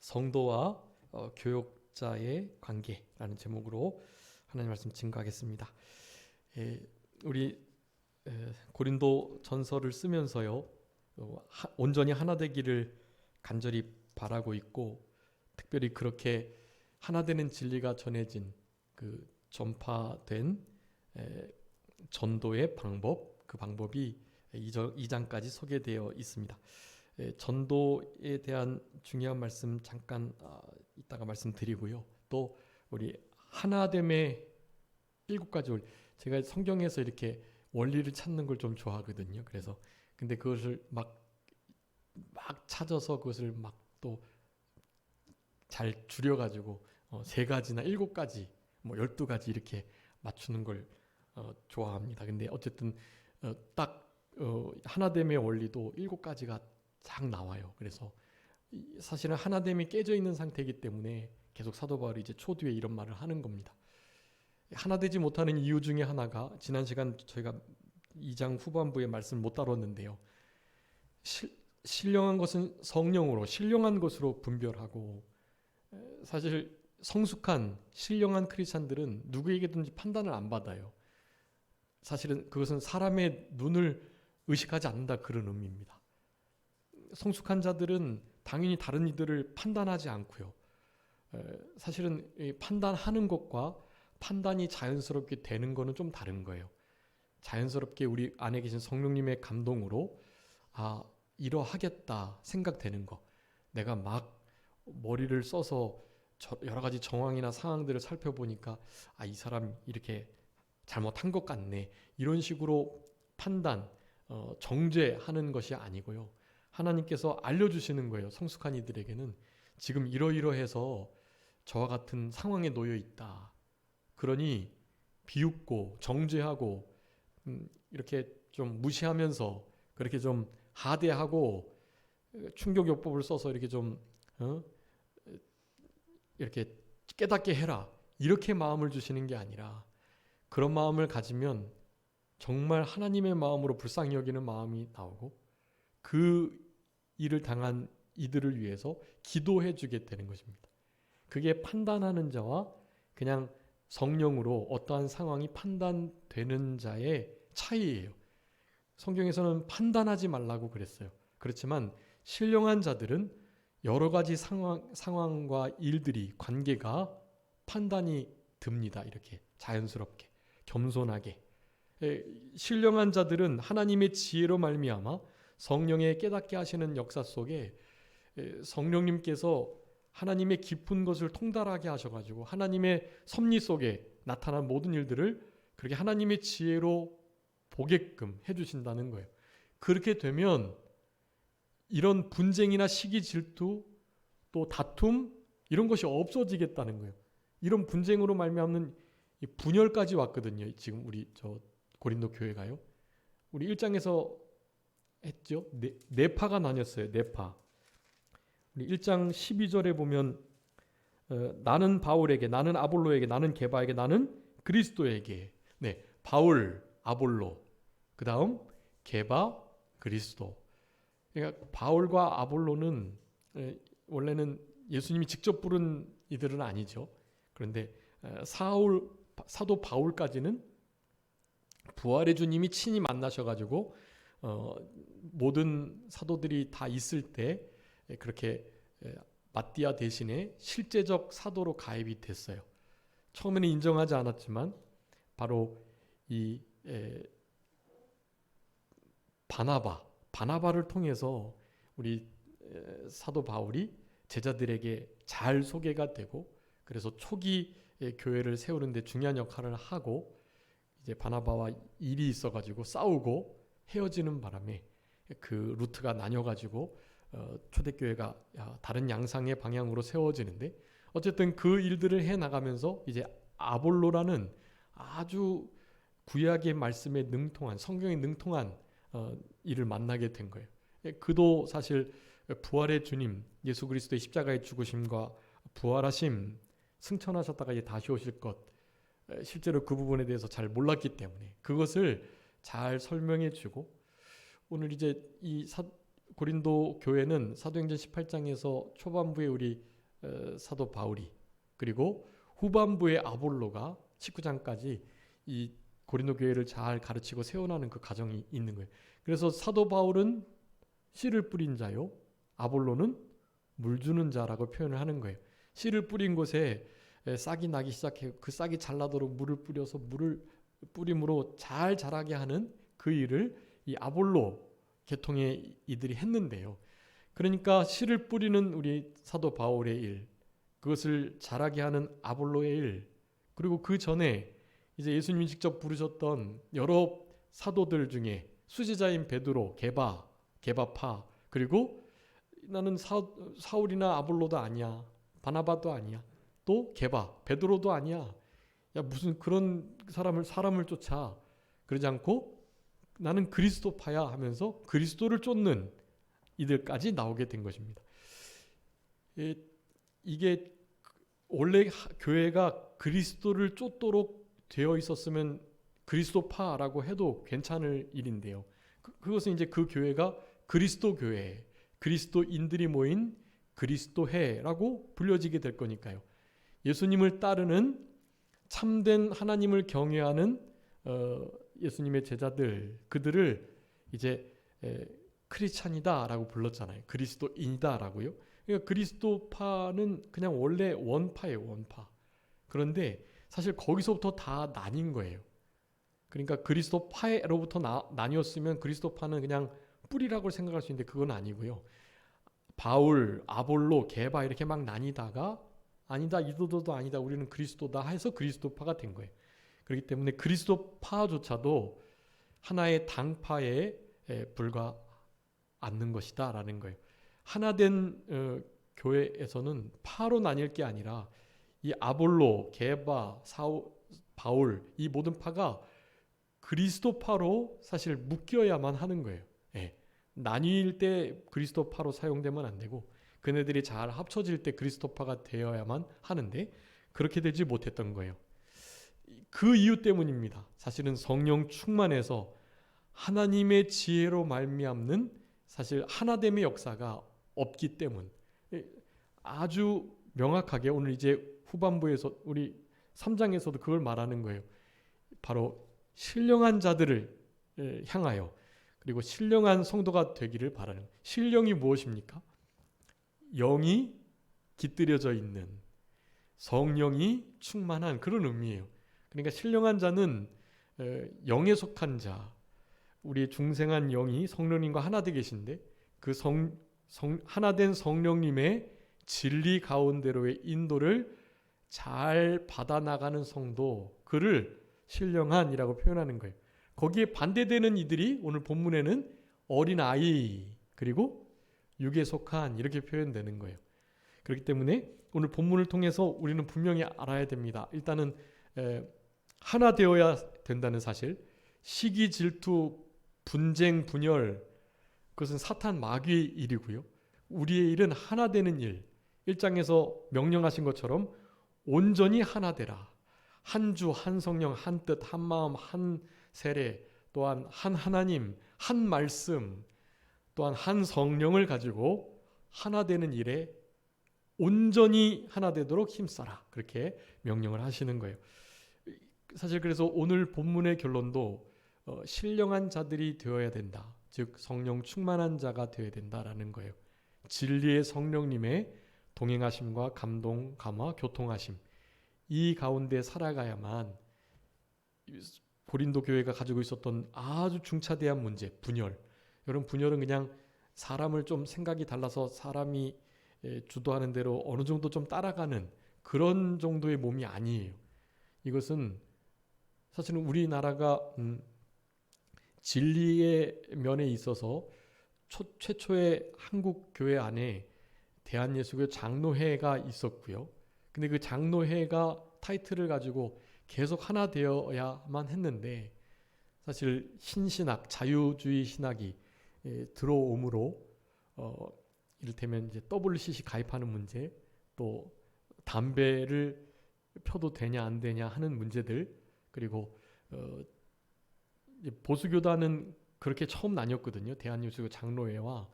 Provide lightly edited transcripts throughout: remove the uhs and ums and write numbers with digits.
성도와 교역자의 관계라는 제목으로 하나님 말씀 증거하겠습니다. 우리 고린도 전서를 쓰면서요, 온전히 하나 되기를 간절히 바라고 있고, 특별히 그렇게 하나 되는 진리가 전해진 그 전파된 전도의 방법, 그 방법이 2장까지 소개되어 있습니다. 전도에 대한 중요한 말씀 잠깐 이따가 말씀드리고요. 또 우리 하나됨의 7가지 원리, 제가 성경에서 이렇게 원리를 찾는 걸 좀 좋아하거든요. 그래서 근데 그것을 막 찾아서 그것을 막 또 잘 줄여가지고 3가지나 7가지, 12가지 이렇게 맞추는 걸 좋아합니다. 근데 어쨌든 딱 하나됨의 원리도 7가지가 쫙 나와요. 그래서 사실은 하나됨이 깨져 있는 상태이기 때문에 계속 사도 바울이 이제 초두에 이런 말을 하는 겁니다. 하나 되지 못하는 이유 중에 하나가, 지난 시간 저희가 2장 후반부에 말씀 못 다뤘는데요, 신령한 것은 성령으로, 신령한 것으로 분별하고, 사실 성숙한 신령한 크리스찬들은 누구에게든지 판단을 안 받아요. 사실은 그것은 사람의 눈을 의식하지 않는다, 그런 의미입니다. 성숙한 자들은 당연히 다른 이들을 판단하지 않고요. 사실은 판단하는 것과 판단이 자연스럽게 되는 것은 좀 다른 거예요. 자연스럽게 우리 안에 계신 성령님의 감동으로 이러하겠다 생각되는 거, 내가 막 머리를 써서 여러 가지 정황이나 상황들을 살펴보니까 이 사람 이렇게 잘못한 것 같네, 이런 식으로 판단, 정죄하는 것이 아니고요. 하나님께서 알려주시는 거예요. 성숙한 이들에게는 지금 이러이러해서 저와 같은 상황에 놓여 있다. 그러니 비웃고 정죄하고 이렇게 좀 무시하면서 그렇게 좀 하대하고 충격요법을 써서 이렇게 좀 이렇게 깨닫게 해라, 이렇게 마음을 주시는 게 아니라, 그런 마음을 가지면 정말 하나님의 마음으로 불쌍히 여기는 마음이 나오고, 그 일을 당한 이들을 위해서 기도해 주게 되는 것입니다. 그게 판단하는 자와 그냥 성령으로 어떠한 상황이 판단되는 자의 차이예요. 성경에서는 판단하지 말라고 그랬어요. 그렇지만 신령한 자들은 여러 가지 상황과 일들이, 관계가 판단이 듭니다. 이렇게 자연스럽게, 겸손하게. 신령한 자들은 하나님의 지혜로 말미암아 성령의 깨닫게 하시는 역사 속에 성령님께서 하나님의 깊은 것을 통달하게 하셔가지고 하나님의 섭리 속에 나타난 모든 일들을 그렇게 하나님의 지혜로 보게끔 해주신다는 거예요. 그렇게 되면 이런 분쟁이나 시기, 질투, 또 다툼, 이런 것이 없어지겠다는 거예요. 이런 분쟁으로 말미암는 분열까지 왔거든요. 지금 우리 고린도 교회가요. 우리 1장에서 했죠. 네 파가 나뉘었어요. 네 파. 우리 1장 12절에 보면 나는 바울에게, 나는 아볼로에게, 나는 게바에게, 나는 그리스도에게. 네, 바울, 아볼로, 그 다음 게바, 그리스도. 그러니까 바울과 아볼로는 원래는 예수님이 직접 부른 이들은 아니죠. 그런데 사도 바울까지는 부활의 주님이 친히 만나셔가지고 모든 사도들이 다 있을 때 그렇게 마띠아 대신에 실제적 사도로 가입이 됐어요. 처음에는 인정하지 않았지만 바로 이 바나바를 통해서 우리 사도 바울이 제자들에게 잘 소개가 되고, 그래서 초기 교회를 세우는 데 중요한 역할을 하고, 이제 바나바와 일이 있어가지고 싸우고 헤어지는 바람에 그 루트가 나뉘어가지고 초대교회가 다른 양상의 방향으로 세워지는데, 어쨌든 그 일들을 해나가면서 이제 아볼로라는 아주 구약의 말씀에 능통한, 성경에 능통한 일을 만나게 된 거예요. 그도 사실 부활의 주님 예수 그리스도의 십자가의 죽으심과 부활하심, 승천하셨다가 이제 다시 오실 것, 실제로 그 부분에 대해서 잘 몰랐기 때문에 그것을 잘 설명해 주고, 오늘 이제 이 고린도 교회는 사도행전 18장에서 초반부에 우리 사도 바울이, 그리고 후반부에 아볼로가 19장까지 이 고린도 교회를 잘 가르치고 세워나가는 그 과정이 있는 거예요. 그래서 사도 바울은 씨를 뿌린 자요, 아볼로는 물 주는 자라고 표현을 하는 거예요. 씨를 뿌린 곳에 싹이 나기 시작해요. 그 싹이 잘 나도록 물을 뿌려서 물을 뿌림으로 잘 자라게 하는 그 일을 이 아볼로 계통의 이들이 했는데요. 그러니까 씨를 뿌리는 우리 사도 바울의 일, 그것을 자라게 하는 아볼로의 일, 그리고 그 전에 이제 예수님이 직접 부르셨던 여러 사도들 중에 수제자인 베드로, 게바파, 그리고 나는 사울이나 아볼로도 아니야, 바나바도 아니야, 또 베드로도 아니야, 야 무슨 그런 사람을 쫓아, 그러지 않고 나는 그리스도파야 하면서 그리스도를 쫓는 이들까지 나오게 된 것입니다. 이게 원래 교회가 그리스도를 쫓도록 되어 있었으면 그리스도파라고 해도 괜찮을 일인데요. 그것은 이제 그 교회가 그리스도 교회, 그리스도인들이 모인 그리스도회라고 불려지게 될 거니까요. 예수님을 따르는 참된 하나님을 경외하는 예수님의 제자들, 그들을 이제 크리스찬이다라고 불렀잖아요. 그리스도인이다라고요. 그러니까 그리스도파는 그냥 원래 원파예요, 원파. 그런데 사실 거기서부터 다 나뉜 거예요. 그러니까 그리스도파로부터 나뉘었으면 그리스도파는 그냥 뿌리라고 생각할 수 있는데 그건 아니고요. 바울, 아볼로, 게바 이렇게 막 나뉘다가 아니다, 이도도 아니다, 우리는 그리스도다 해서 그리스도파가 된 거예요. 그렇기 때문에 그리스도파조차도 하나의 당파에 불과 않는 것이다 라는 거예요. 하나된 교회에서는 파로 나뉠 게 아니라 이 아볼로, 게바, 바울, 이 모든 파가 그리스도파로 사실 묶여야만 하는 거예요. 나뉠 때 그리스도파로 사용되면 안 되고 그네들이 잘 합쳐질 때 그리스도파가 되어야만 하는데 그렇게 되지 못했던 거예요. 그 이유 때문입니다. 사실은 성령 충만해서 하나님의 지혜로 말미암는 사실 하나됨의 역사가 없기 때문. 아주 명확하게 오늘 이제 후반부에서 우리 3장에서도 그걸 말하는 거예요. 바로 신령한 자들을 향하여, 그리고 신령한 성도가 되기를 바라는. 신령이 무엇입니까? 영이 깃들여져 있는, 성령이 충만한 그런 의미예요. 그러니까 신령한 자는 영에 속한 자, 우리의 중생한 영이 성령님과 하나 되게 계신데 그 하나된 성령님의 진리 가운데로의 인도를 잘 받아나가는 성도, 그를 신령한이라고 표현하는 거예요. 거기에 반대되는 이들이 오늘 본문에는 어린아이, 그리고 육에 속한, 이렇게 표현되는 거예요. 그렇기 때문에 오늘 본문을 통해서 우리는 분명히 알아야 됩니다. 일단은 하나 되어야 된다는 사실, 시기, 질투, 분쟁, 분열, 그것은 사탄 마귀의 일이고요. 우리의 일은 하나 되는 일, 1장에서 명령하신 것처럼 온전히 하나 되라. 한 주, 한 성령, 한 뜻, 한 마음, 한 세례, 또한 한 하나님, 한 말씀, 또한 한 성령을 가지고 하나 되는 일에 온전히 하나 되도록 힘써라. 그렇게 명령을 하시는 거예요. 사실 그래서 오늘 본문의 결론도 신령한 자들이 되어야 된다. 즉 성령 충만한 자가 되어야 된다라는 거예요. 진리의 성령님의 동행하심과 감동, 감화, 교통하심, 이 가운데 살아가야만 고린도 교회가 가지고 있었던 아주 중차대한 문제, 분열. 여러분, 분열은 그냥 사람을 좀 생각이 달라서 사람이 주도하는 대로 어느 정도 좀 따라가는 그런 정도의 몸이 아니에요. 이것은 사실은 우리나라가 진리의 면에 있어서 최초의 한국 교회 안에 대한예수교 장로회가 있었고요. 근데 그 장로회가 타이틀을 가지고 계속 하나 되어야만 했는데 사실 신신학, 자유주의 신학이 들어옴으로 이를테면 이제 WCC 가입하는 문제, 또 담배를 펴도 되냐 안 되냐 하는 문제들, 그리고 보수교단은 그렇게 처음 나뉘었거든요. 대한예수교 장로회와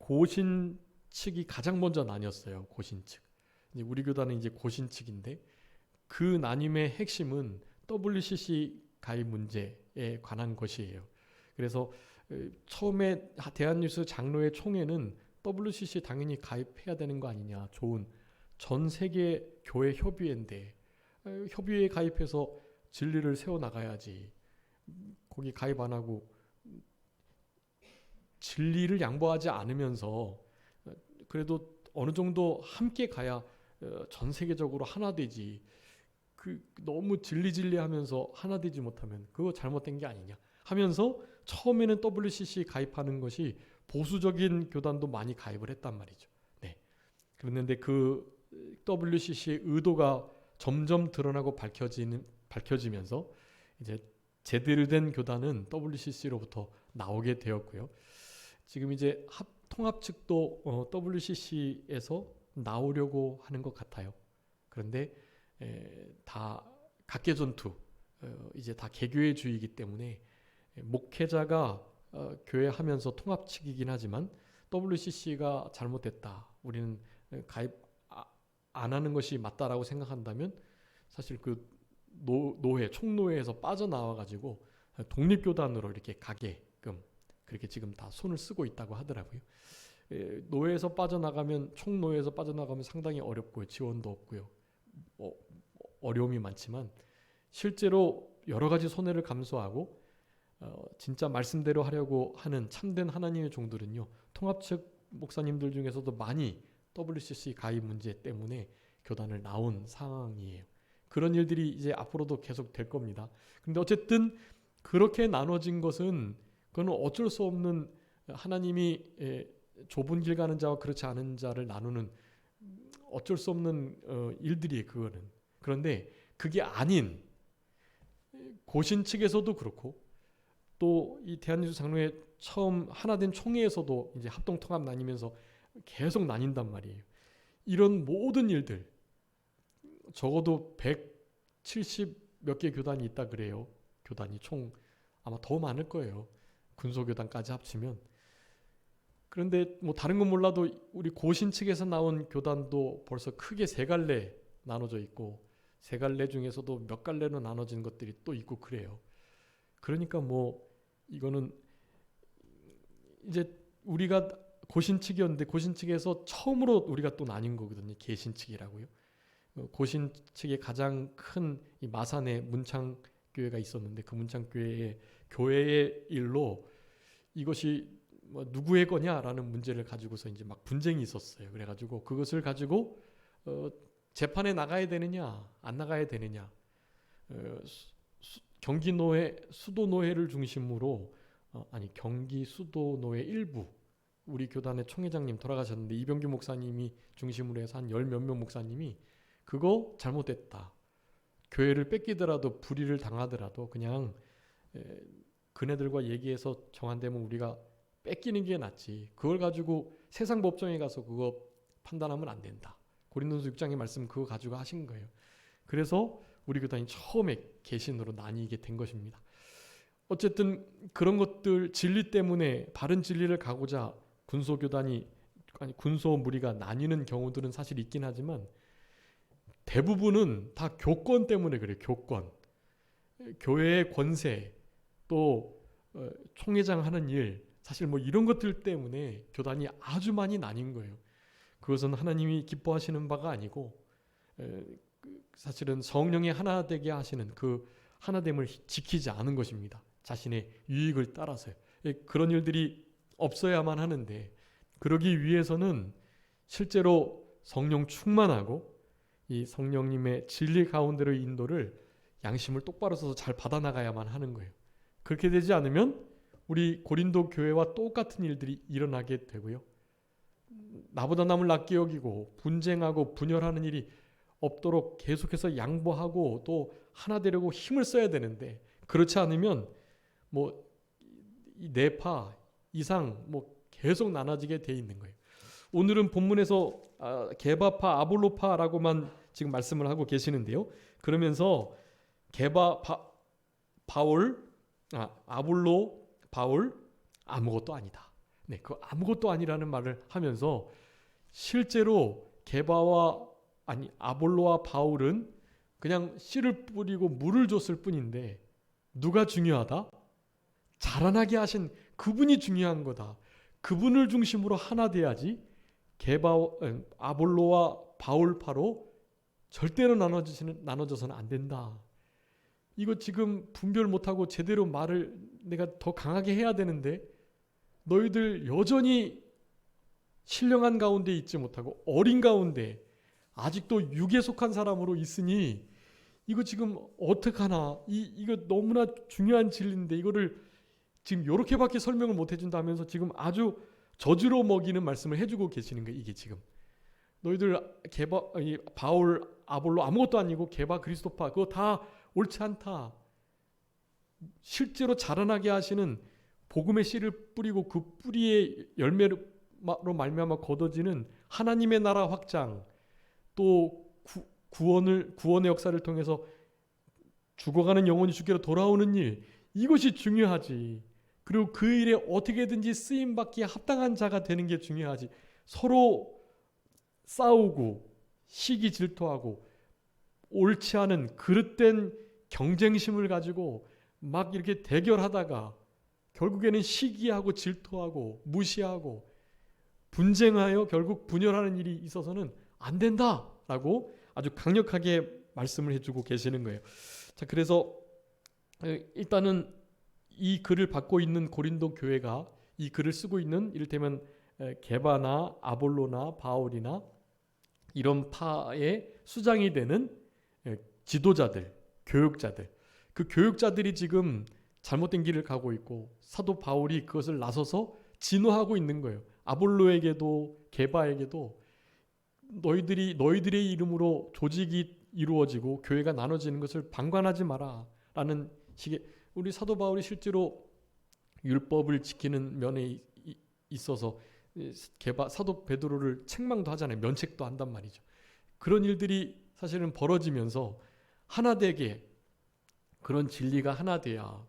고신 측이 가장 먼저 나뉘었어요. 고신 측. 이제 우리 교단은 이제 고신 측인데 그 나뉨의 핵심은 WCC 가입 문제에 관한 것이에요. 그래서 처음에 대한뉴스 장로회 총회는 WCC 당연히 가입해야 되는 거 아니냐. 좋은 전 세계 교회 협의회인데 협의회에 가입해서 진리를 세워나가야지. 거기 가입 안 하고 진리를 양보하지 않으면서 그래도 어느 정도 함께 가야 전 세계적으로 하나 되지. 너무 진리하면서 하나 되지 못하면 그거 잘못된 게 아니냐 하면서 처음에는 WCC 가입하는 것이 보수적인 교단도 많이 가입을 했단 말이죠. 네. 그랬는데 그 WCC의 의도가 점점 드러나고 밝혀지면서 이제 제대로 된 교단은 WCC로부터 나오게 되었고요. 지금 이제 통합 측도 WCC에서 나오려고 하는 것 같아요. 그런데 다 각계전투, 이제 다 개교회주의이기 때문에 목회자가 교회하면서 통합 측이긴 하지만 WCC가 잘못됐다. 우리는 가입 안 하는 것이 맞다라고 생각한다면 사실 그 노회, 총노회에서 빠져나와 가지고 독립교단으로 이렇게 가게끔 그렇게 지금 다 손을 쓰고 있다고 하더라고요. 노회에서 빠져나가면 총노회에서 빠져나가면 상당히 어렵고요. 지원도 없고요. 어려움이 많지만 실제로 여러 가지 손해를 감수하고 진짜 말씀대로 하려고 하는 참된 하나님의 종들은요. 통합 측 목사님들 중에서도 많이 WCC 가입 문제 때문에 교단을 나온 상황이에요. 그런 일들이 이제 앞으로도 계속 될 겁니다. 근데 어쨌든 그렇게 나눠진 것은 그건 어쩔 수 없는 하나님이 좁은 길 가는 자와 그렇지 않은 자를 나누는 어쩔 수 없는 일들이에요. 그거는. 그런데 그게 아닌 고신 측에서도 그렇고 또 이 대한민국 장로회 처음 하나된 총회에서도 이제 합동 통합 나뉘면서 계속 나뉜단 말이에요. 이런 모든 일들 적어도 170 몇 개 교단이 있다 그래요. 교단이 총 아마 더 많을 거예요. 군소교단까지 합치면. 그런데 뭐 다른 건 몰라도 우리 고신 측에서 나온 교단도 벌써 크게 세 갈래 나눠져 있고 세 갈래 중에서도 몇 갈래로 나눠진 것들이 또 있고 그래요. 그러니까 뭐 이거는 이제 우리가 고신 측이었는데 고신 측에서 처음으로 우리가 또 나뉜 거거든요. 계신 측이라고요. 고신 측의 가장 큰 이 마산에 문창교회가 있었는데 그 문창교회의 교회의 일로 이것이 뭐 누구의 거냐라는 문제를 가지고서 이제 막 분쟁이 있었어요. 그래가지고 그것을 가지고 재판에 나가야 되느냐 안 나가야 되느냐 경기노회 수도노회를 중심으로 경기 수도노회 일부 우리 교단의 총회장님 돌아가셨는데 이병규 목사님이 중심으로 해서 한 열 몇몇 목사님이 그거 잘못됐다. 교회를 뺏기더라도 불의를 당하더라도 그냥 그네들과 얘기해서 정한되면 우리가 뺏기는 게 낫지. 그걸 가지고 세상 법정에 가서 그거 판단하면 안 된다. 고린도서 6장의 말씀 그거 가지고 하신 거예요. 그래서 우리 교단이 처음에 개신으로 나뉘게 된 것입니다. 어쨌든 그런 것들 진리 때문에 바른 진리를 가고자 군소 무리가 나뉘는 경우들은 사실 있긴 하지만 대부분은 다 교권 때문에 그래요. 교권. 교회의 권세 또 총회장 하는 일 사실 뭐 이런 것들 때문에 교단이 아주 많이 나뉜 거예요. 그것은 하나님이 기뻐하시는 바가 아니고 사실은 성령이 하나 되게 하시는 그 하나됨을 지키지 않은 것입니다. 자신의 유익을 따라서요. 그런 일들이 없어야만 하는데 그러기 위해서는 실제로 성령 충만하고 이 성령님의 진리 가운데로 인도를 양심을 똑바로 써서 잘 받아나가야만 하는 거예요. 그렇게 되지 않으면 우리 고린도 교회와 똑같은 일들이 일어나게 되고요. 나보다 남을 낫게 여기고 분쟁하고 분열하는 일이 없도록 계속해서 양보하고 또 하나 되려고 힘을 써야 되는데 그렇지 않으면 뭐 네 파 이상 뭐 계속 나눠지게 돼 있는 거예요. 오늘은 본문에서 게바파 아볼로파라고만 지금 말씀을 하고 계시는데요. 그러면서 바울 아볼로 바울 아무것도 아니다. 네, 그 아무것도 아니라는 말을 하면서 실제로 아볼로와 바울은 그냥 씨를 뿌리고 물을 줬을 뿐인데 누가 중요하다? 자라나게 하신 그분이 중요한 거다. 그분을 중심으로 하나 돼야지 아볼로와 바울파로 절대로 나눠져서는 안 된다. 이거 지금 분별 못하고 제대로 말을 내가 더 강하게 해야 되는데 너희들 여전히 신령한 가운데 있지 못하고 어린 가운데 아직도 육에 속한 사람으로 있으니 이거 지금 어떡하나. 이거 너무나 중요한 진리인데 이거를 지금 이렇게밖에 설명을 못 해준다면서 지금 아주 저주로 먹이는 말씀을 해주고 계시는 거예요. 이게 지금 너희들 바울 아볼로 아무것도 아니고 게바 그리스도파 그거 다 옳지 않다. 실제로 자라나게 하시는 복음의 씨를 뿌리고 그 뿌리의 열매로 말미암아 거둬지는 하나님의 나라 확장, 또 구원의 역사를 통해서 죽어가는 영혼이 주께로 돌아오는 일, 이것이 중요하지. 그리고 그 일에 어떻게든지 쓰임받기에 합당한 자가 되는 게 중요하지. 서로 싸우고 시기 질투하고 옳지 않은 그릇된 경쟁심을 가지고 막 이렇게 대결하다가 결국에는 시기하고 질투하고 무시하고 분쟁하여 결국 분열하는 일이 있어서는 안 된다라고 아주 강력하게 말씀을 해주고 계시는 거예요. 자, 그래서 일단은 이 글을 받고 있는 고린도 교회가 이 글을 쓰고 있는 이를테면 게바나 아볼로나 바울이나 이런 파의 수장이 되는 지도자들, 교육자들, 그 교육자들이 지금 잘못된 길을 가고 있고 사도 바울이 그것을 나서서 진화하고 있는 거예요. 아볼로에게도 게바에게도 너희들의 이름으로 조직이 이루어지고 교회가 나눠지는 것을 방관하지 마라 라는 식의, 우리 사도 바울이 실제로 율법을 지키는 면에 있어서 사도 베드로를 책망도 하잖아요. 면책도 한단 말이죠. 그런 일들이 사실은 벌어지면서 하나 되게, 그런 진리가 하나 돼야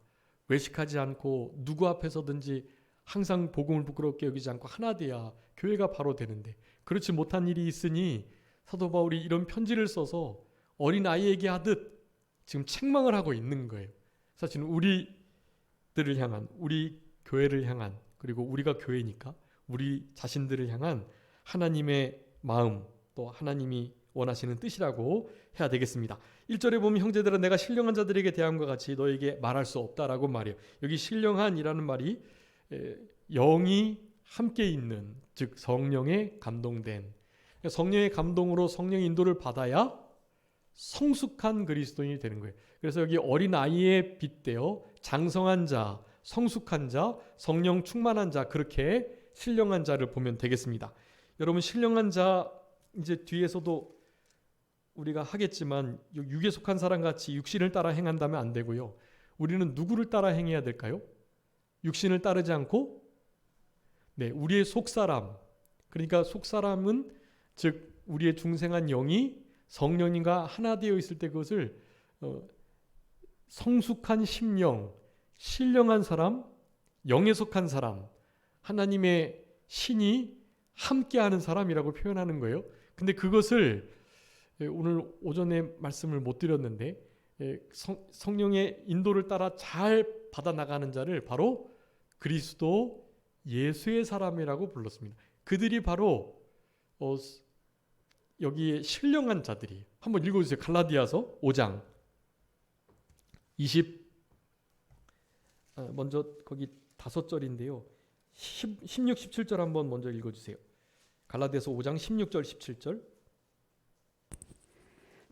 외식하지 않고 누구 앞에서든지 항상 복음을 부끄럽게 여기지 않고 하나 돼야 교회가 바로 되는데, 그렇지 못한 일이 있으니 사도 바울이 이런 편지를 써서 어린아이에게 하듯 지금 책망을 하고 있는 거예요. 사실은 우리들을 향한, 우리 교회를 향한, 그리고 우리가 교회니까 우리 자신들을 향한 하나님의 마음, 또 하나님이 원하시는 뜻이라고 해야 되겠습니다. 1절에 보면 형제들아 내가 신령한 자들에게 대함과 같이 너에게 말할 수 없다라고 말해요. 여기 신령한이라는 말이 영이 함께 있는, 즉 성령의 감동된, 성령의 감동으로 성령의 인도를 받아야 성숙한 그리스도인이 되는 거예요. 그래서 여기 어린아이에 빗대어 장성한 자, 성숙한 자, 성령 충만한 자, 그렇게 신령한 자를 보면 되겠습니다. 여러분, 신령한 자 이제 뒤에서도 우리가 하겠지만 육에 속한 사람같이 육신을 따라 행한다면 안 되고요. 우리는 누구를 따라 행해야 될까요? 육신을 따르지 않고 우리의 속사람, 그러니까 속사람은 즉 우리의 중생한 영이 성령님과 하나 되어 있을 때 그것을 성숙한 심령, 신령한 사람, 영에 속한 사람, 하나님의 신이 함께하는 사람이라고 표현하는 거예요. 근데 그것을 오늘 오전에 말씀을 못 드렸는데 성령의 인도를 따라 잘 받아나가는 자를 바로 그리스도 예수의 사람이라고 불렀습니다. 그들이 바로 여기에 신령한 자들이, 한번 읽어주세요. 갈라디아서 5장 먼저 거기 5절인데요. 16, 17절 한번 먼저 읽어주세요. 갈라디아서 5장 16절 17절.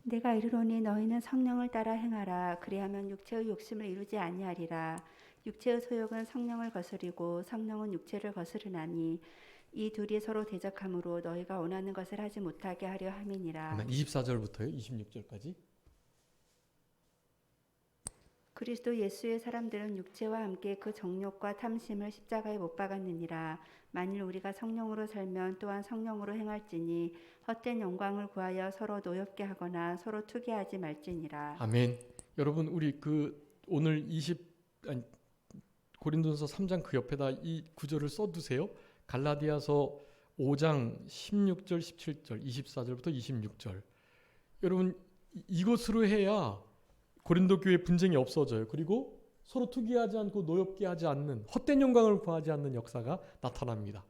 내가 이르노니 너희는 성령을 따라 행하라. 그리하면 육체의 욕심을 이루지 아니하리라. 육체의 소욕은 성령을 거스리고 성령은 육체를 거스르나니 이 둘이 서로 대적함으로 너희가 원하는 것을 하지 못하게 하려 함이니라. 24절부터요. 26절까지. 그리스도 예수의 사람들은 육체와 함께 그 정욕과 탐심을 십자가에 못 박았느니라. 만일 우리가 성령으로 살면 또한 성령으로 행할지니 헛된 영광을 구하여 서로 노엽게 하거나 서로 투기하지 말지니라. 아멘. 여러분, 우리 오늘 고린도전서 3장 그 옆에다 이 구절을 써두세요. 갈라디아서 5장 16절, 17절, 24절부터 26절. 여러분 이것으로 해야 고린도 교회 분쟁이 없어져요. 그리고 서로 투기하지 않고 노엽게 하지 않는, 헛된 영광을 구하지 않는 역사가 나타납니다.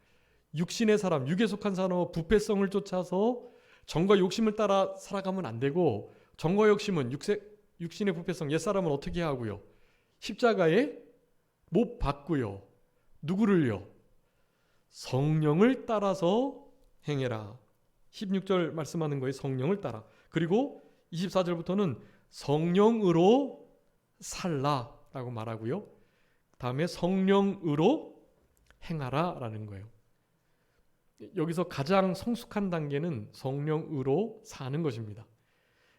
육신의 사람, 육에 속한 사람은 부패성을 쫓아서 정과 욕심을 따라 살아가면 안 되고, 정과 욕심은 육신의 부패성, 옛사람은 어떻게 하고요? 십자가에 못 박고요. 누구를요? 성령을 따라서 행해라. 16절 말씀하는 거예요. 성령을 따라. 그리고 24절부터는 성령으로 살라라고 말하고요. 다음에 성령으로 행하라라는 거예요. 여기서 가장 성숙한 단계는 성령으로 사는 것입니다.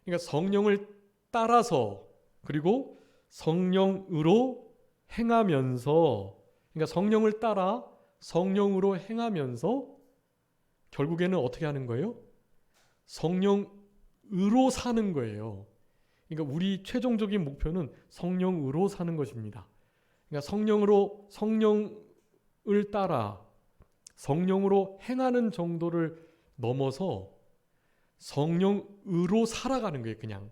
그러니까 성령을 따라서, 그리고 성령으로 행하면서, 그러니까 성령을 따라 성령으로 행하면서 결국에는 어떻게 하는 거예요? 성령으로 사는 거예요. 그러니까 우리 최종적인 목표는 성령으로 사는 것입니다. 그러니까 성령을 따라 성령으로 행하는 정도를 넘어서 성령으로 살아가는 거예요. 그냥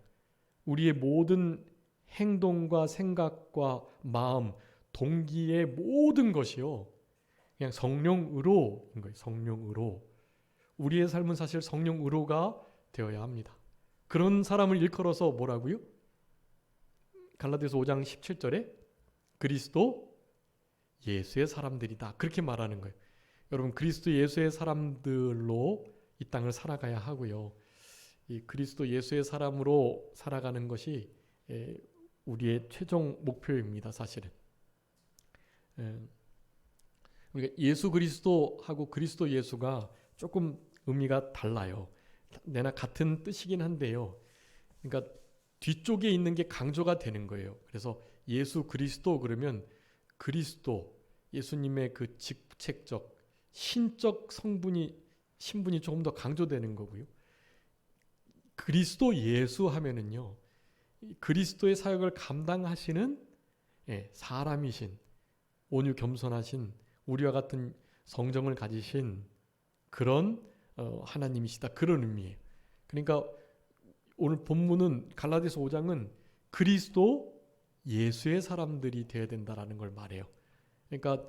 우리의 모든 행동과 생각과 마음, 동기의 모든 것이요, 그냥 성령으로인 거예요. 성령으로. 우리의 삶은 사실 성령으로가 되어야 합니다. 그런 사람을 일컬어서 뭐라고요? 갈라디아서 5장 17절에 그리스도 예수의 사람들이다, 그렇게 말하는 거예요. 여러분, 그리스도 예수의 사람들로 이 땅을 살아가야 하고요. 이 그리스도 예수의 사람으로 살아가는 것이 우리의 최종 목표입니다. 사실은 우리가 예수 그리스도하고 그리스도 예수가 조금 의미가 달라요. 내나 같은 뜻이긴 한데요. 그러니까 뒤쪽에 있는 게 강조가 되는 거예요. 그래서 예수 그리스도 그러면 그리스도, 예수님의 그 직책적 신적 신분이 조금 더 강조되는 거고요. 그리스도 예수 하면은요, 그리스도의 사역을 감당하시는 사람이신, 온유 겸손하신, 우리와 같은 성정을 가지신 그런 하나님이시다, 그런 의미예요. 그러니까 오늘 본문은, 갈라디아서 5장은 그리스도 예수의 사람들이 되어야 된다라는 걸 말해요. 그러니까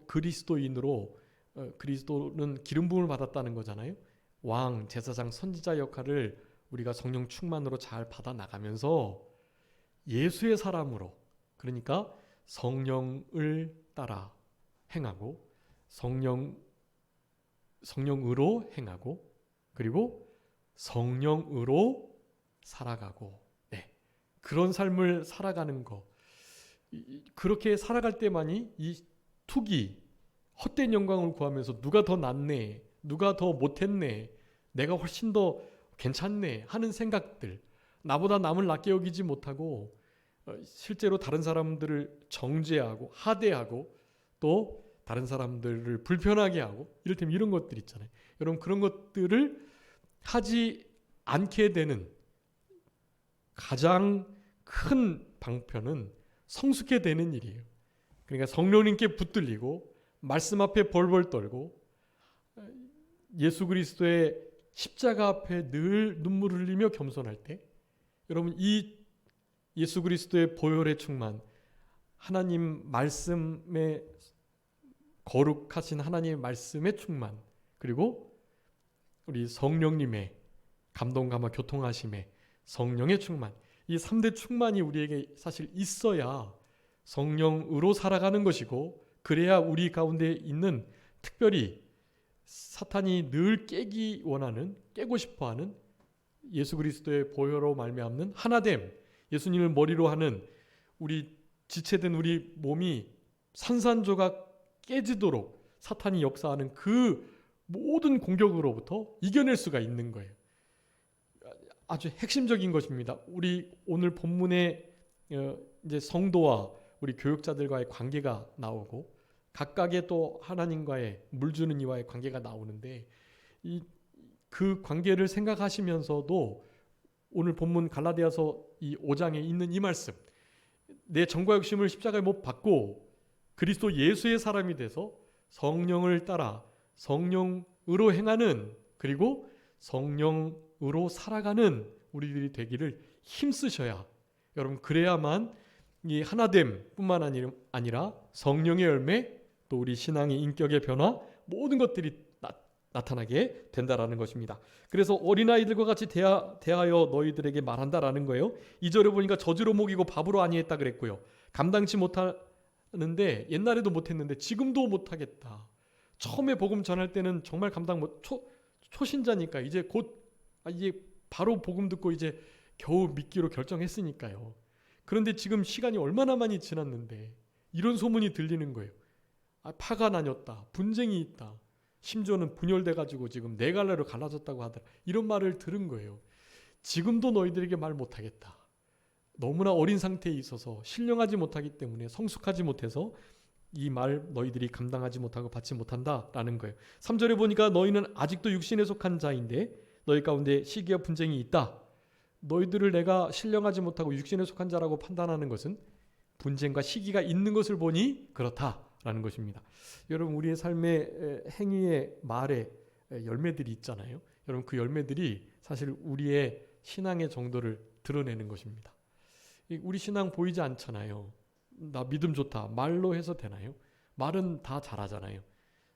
그리스도인으로, 그리스도는 기름 부음을 받았다는 거잖아요. 왕, 제사장, 선지자 역할을 우리가 성령 충만으로 잘 받아 나가면서 예수의 사람으로, 그러니까 성령을 따라 행하고 성령으로 행하고 그리고 성령으로 살아가고, 그런 삶을 살아가는 거, 그렇게 살아갈 때만이 이 투기, 헛된 영광을 구하면서 누가 더 낫네, 누가 더 못했네, 내가 훨씬 더 괜찮네 하는 생각들, 나보다 남을 낮게 여기지 못하고 실제로 다른 사람들을 정죄하고 하대하고 또 다른 사람들을 불편하게 하고, 이를테면 이런 것들 있잖아요. 여러분, 그런 것들을 하지 않게 되는 가장 큰 방편은 성숙해 되는 일이에요. 그러니까 성령님께 붙들리고 말씀 앞에 벌벌 떨고 예수 그리스도의 십자가 앞에 늘 눈물을 흘리며 겸손할 때, 여러분, 이 예수 그리스도의 보혈의 충만, 하나님 말씀에 거룩하신 하나님의 말씀의 충만, 그리고 우리 성령님의 감동 감화 교통하심의 성령의 충만, 이 3대 충만이 우리에게 사실 있어야 성령으로 살아가는 것이고, 그래야 우리 가운데 있는, 특별히 사탄이 늘 깨고 싶어하는 예수 그리스도의 보혈로 말미암는 하나됨, 예수님을 머리로 하는 우리 지체된 우리 몸이 산산조각 깨지도록 사탄이 역사하는 그 모든 공격으로부터 이겨낼 수가 있는 거예요. 아주 핵심적인 것입니다. 우리 오늘 본문에 이제 성도와 우리 교육자들과의 관계가 나오고, 각각의 또 하나님과의, 물주는 이와의 관계가 나오는데, 그 관계를 생각하시면서도 오늘 본문 갈라디아서 이 5장에 있는 이 말씀, 내 정과 욕심을 십자가에 못 박고 그리스도 예수의 사람이 돼서 성령을 따라 성령으로 행하는, 그리고 성령으로 살아가는 우리들이 되기를 힘쓰셔야, 여러분, 그래야만 이 하나됨뿐만 아니라 성령의 열매, 또 우리 신앙의 인격의 변화, 모든 것들이 나타나게 된다라는 것입니다. 그래서 어린아이들과 같이 대하여 너희들에게 말한다라는 거예요. 2절에 보니까 젖으로 먹이고 밥으로 아니했다 그랬고요. 감당치 못하는데, 옛날에도 못했는데 지금도 못하겠다. 처음에 복음 전할 때는 정말 감당 못, 초신자니까 이제 이제 바로 복음 듣고 이제 겨우 믿기로 결정했으니까요. 그런데 지금 시간이 얼마나 많이 지났는데 이런 소문이 들리는 거예요. 파가 나뉘었다, 분쟁이 있다, 심지어는 분열돼가지고 지금 네 갈래로 갈라졌다고 하더라. 이런 말을 들은 거예요. 지금도 너희들에게 말 못하겠다. 너무나 어린 상태에 있어서 신령하지 못하기 때문에, 성숙하지 못해서 이 말 너희들이 감당하지 못하고 받지 못한다라는 거예요. 3절에 보니까 너희는 아직도 육신에 속한 자인데 너희 가운데 시기와 분쟁이 있다. 너희들을 내가 신령하지 못하고 육신에 속한 자라고 판단하는 것은 분쟁과 시기가 있는 것을 보니 그렇다라는 것입니다. 여러분, 우리의 삶의 행위의 말에 열매들이 있잖아요. 여러분, 그 열매들이 사실 우리의 신앙의 정도를 드러내는 것입니다. 우리 신앙 보이지 않잖아요. 나 믿음 좋다, 말로 해서 되나요? 말은 다 잘하잖아요.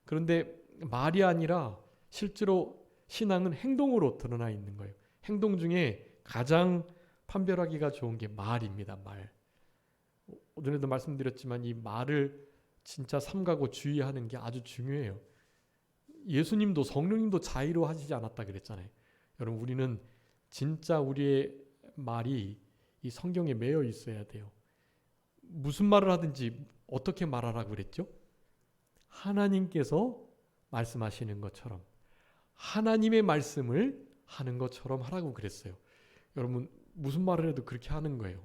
그런데 말이 아니라 실제로 신앙은 행동으로 드러나 있는 거예요. 행동 중에 가장 판별하기가 좋은 게 말입니다. 말. 오전에도 말씀드렸지만 이 말을 진짜 삼가고 주의하는 게 아주 중요해요. 예수님도 성령님도 자의로 하시지 않았다 그랬잖아요. 여러분, 우리는 진짜 우리의 말이 이 성경에 매여 있어야 돼요. 무슨 말을 하든지 어떻게 말하라고 그랬죠? 하나님께서 말씀하시는 것처럼, 하나님의 말씀을 하는 것처럼 하라고 그랬어요. 여러분, 무슨 말을 해도 그렇게 하는 거예요.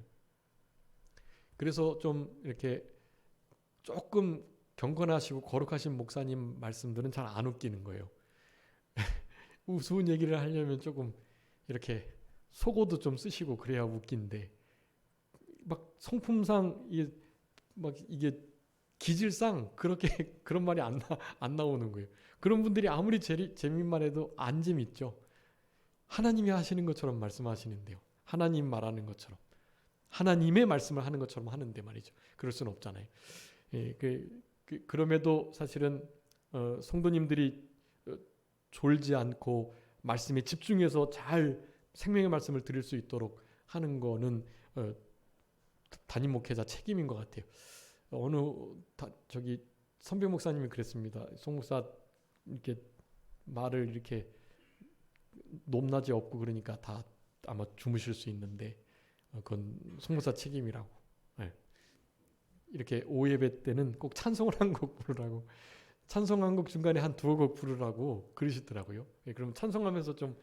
그래서 좀 이렇게 조금 경건하시고 거룩하신 목사님 말씀들은 잘 안 웃기는 거예요. 우스운 얘기를 하려면 조금 이렇게 속어도 좀 쓰시고 그래야 웃긴데, 막 성품상 이게 기질상 그렇게 그런 말이 안 나오는 거예요. 그런 분들이 아무리 재미만 해도 안 재밌죠. 하나님이 하시는 것처럼 말씀하시는데요. 하나님 말하는 것처럼, 하나님의 말씀을 하는 것처럼 하는데 말이죠. 그럴 수는 없잖아요. 예, 그럼에도 사실은 성도님들이 졸지 않고 말씀에 집중해서 잘 생명의 말씀을 드릴 수 있도록 하는 거는 담임 목회자 책임인 것 같아요. 저기 선배 목사님이 그랬습니다. 송 목사 이렇게 말을 이렇게 높낮이 없고 그러니까 다 아마 주무실 수 있는데 그건 송 목사 책임이라고. 네. 이렇게 오예배 때는 꼭 찬송을 한 곡 부르라고, 찬송 한 곡 중간에 한 두어 곡 부르라고 그러시더라고요. 네, 그럼 찬송하면서 좀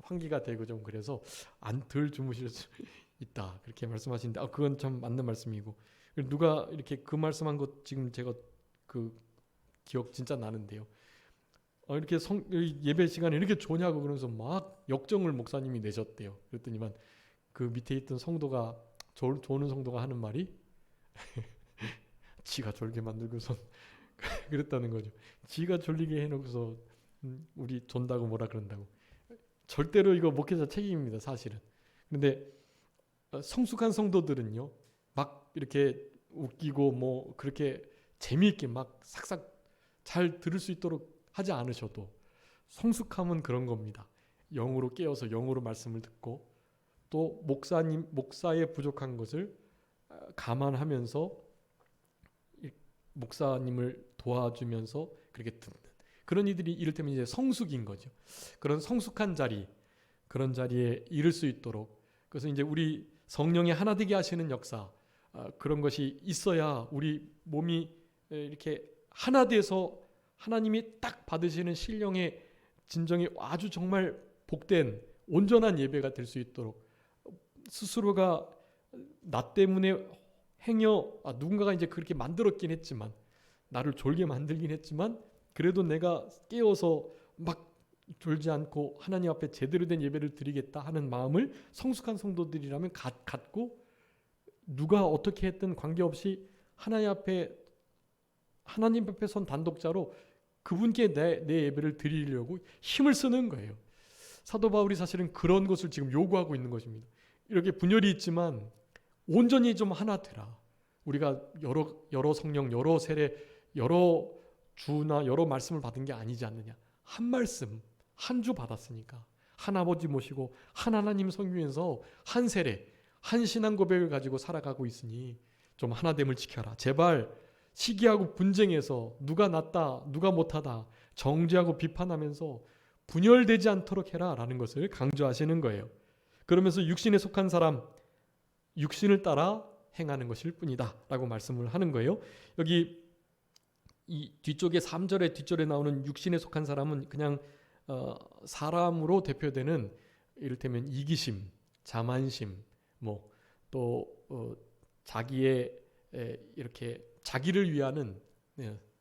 환기가 되고 좀 그래서 덜 주무실 수 있다 그렇게 말씀하시는데, 그건 참 맞는 말씀이고, 누가 이렇게 그 말씀한 것 지금 제가 그 기억 진짜 나는데요. 이렇게 예배 시간에 이렇게 좋냐고 그러면서 막 역정을 목사님이 내셨대요. 그랬더니만 그 밑에 있던 성도가 조는 성도가 하는 말이 지가 졸게 만들고선 그랬다는 거죠. 지가 졸리게 해놓고서 우리 존다고 뭐라 그런다고. 절대로 이거 목회자 책임입니다, 사실은. 그런데 성숙한 성도들은요, 막 이렇게 웃기고 뭐 그렇게 재미있게 막 삭삭 잘 들을 수 있도록 하지 않으셔도, 성숙함은 그런 겁니다. 영으로 깨어서 영으로 말씀을 듣고, 또 목사의 부족한 것을 감안하면서 목사님을 도와주면서 그렇게 듣는 그런 이들이 이를테면 이제 성숙인 거죠. 그런 성숙한 자리, 그런 자리에 이를 수 있도록, 그래서 이제 우리 성령이 하나 되게 하시는 역사, 그런 것이 있어야 우리 몸이 이렇게 하나 돼서 하나님이 딱 받으시는 신령의 진정이 아주 정말 복된 온전한 예배가 될 수 있도록, 스스로가 나 때문에 누군가가 이제 그렇게 만들었긴 했지만, 나를 졸게 만들긴 했지만, 그래도 내가 깨어서 막 졸지 않고 하나님 앞에 제대로 된 예배를 드리겠다 하는 마음을 성숙한 성도들이라면 갖고, 누가 어떻게 했든 관계없이 하나님 앞에 하나님 앞에 선 단독자로 그분께 내 예배를 드리려고 힘을 쓰는 거예요. 사도 바울이 사실은 그런 것을 지금 요구하고 있는 것입니다. 이렇게 분열이 있지만 온전히 좀 하나 되라. 우리가 여러 성령, 여러 세례, 여러 주나 여러 말씀을 받은 게 아니지 않느냐. 한 말씀, 한 주 받았으니까 한 아버지 모시고 한 하나님 섬기면서 한 세례, 한 신앙 고백을 가지고 살아가고 있으니 좀 하나됨을 지켜라. 제발 시기하고 분쟁해서 누가 낫다, 누가 못하다 정죄하고 비판하면서 분열되지 않도록 해라 라는 것을 강조하시는 거예요. 그러면서 육신에 속한 사람, 육신을 따라 행하는 것일 뿐이다 라고 말씀을 하는 거예요. 여기 이 뒤쪽에 3절에 뒷절에 나오는 육신에 속한 사람은 그냥 사람으로 대표되는 이를테면 이기심, 자만심, 또 자기의 이렇게 자기를 위하는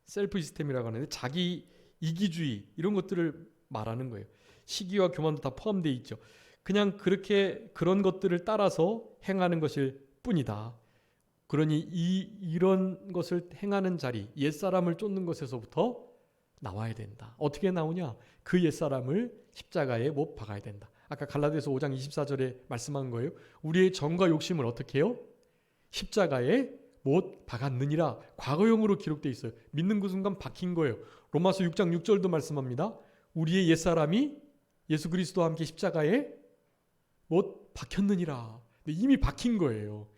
셀프 시스템이라고 하는데 자기 이기주의 이런 것들을 말하는 거예요. 시기와 교만도 다 포함되어 있죠. 그냥 그런 것들을 따라서 행하는 것일 뿐이다. 그러니 이런 것을 행하는 자리, 옛사람을 쫓는 것에서부터 나와야 된다. 어떻게 나오냐? 그 옛사람을 십자가에 못 박아야 된다. 아까 갈라디아서 5장 24절에 말씀한 거예요. 우리의 정과 욕심을 어떻게 해요? 십자가에 못 박았느니라. 과거형으로 기록되어 있어요. 믿는 그 순간 박힌 거예요. 로마서 6장 6절도 말씀합니다. 우리의 옛사람이 예수 그리스도와 함께 십자가에 못 박혔느니라. 이미 박힌 거예요.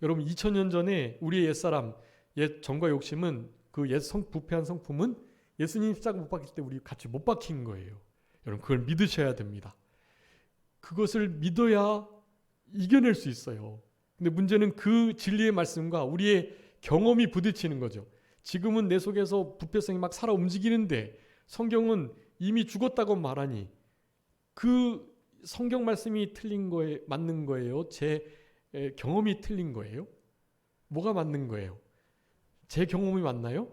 여러분 2000년 전에 우리의 옛사람, 옛 정과 욕심은 그 옛 부패한 성품은 예수님 십자가 못 박힐 때 우리 같이 못 박힌 거예요. 여러분 그걸 믿으셔야 됩니다. 그것을 믿어야 이겨낼 수 있어요. 근데 문제는 그 진리의 말씀과 우리의 경험이 부딪히는 거죠. 지금은 내 속에서 부패성이 막 살아 움직이는데 성경은 이미 죽었다고 말하니 그 성경 말씀이 틀린 거에 맞는 거예요? 제 경험이 틀린 거예요? 뭐가 맞는 거예요? 제 경험이 맞나요?